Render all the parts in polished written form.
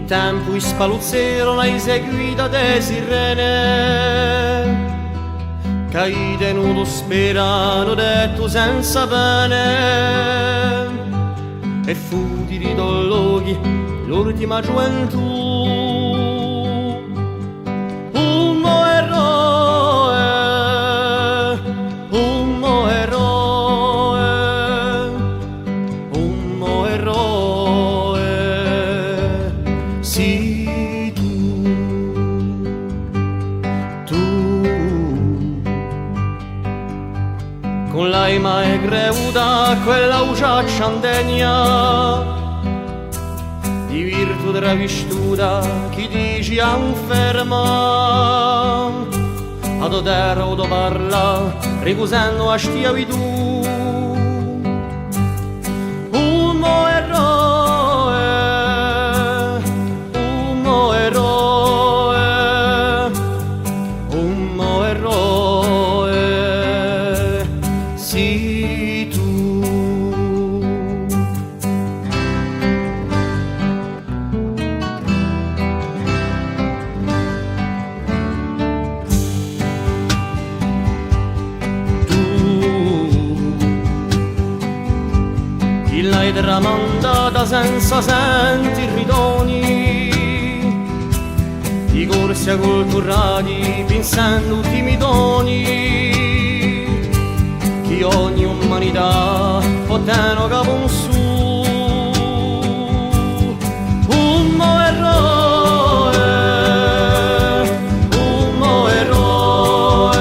un tempo spaluzzerono ai seguita de sirene, che tenuto sperano detto senza pene, e fu di ridolloghi l'ultima gioventù. Sì, tu, con l'aima e greuda quella uciaccia andegna, di virtù travistuta chi dici a un ferma, ad odere o parla, ricusando a schiavitù. Sì, tu. Tu, chi l'hai tramandata senza senti ridoni, di corsi acculturati pensando timidoni, ogni umanità potendo capo un su un eroe, un eroe,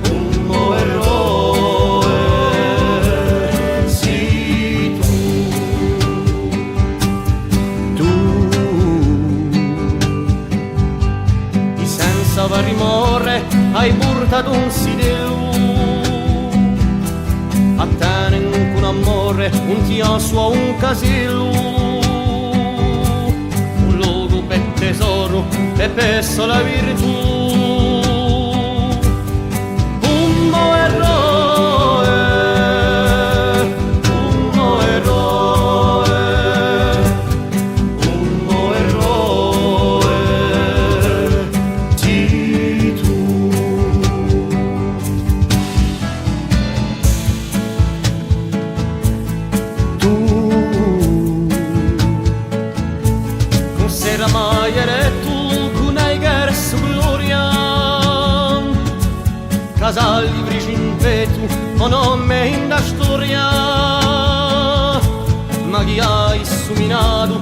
un eroe, sì tu, di senza rimore hai portato un sideu, a te un amore, un chiasso, un casillo, un luogo per tesoro e per la virtù. Un eroe, un eroe, un eroe, sì tu. Sera mai ere tu con hai perso gloria, casali principetu o nome in la storia, ma chi hai suminato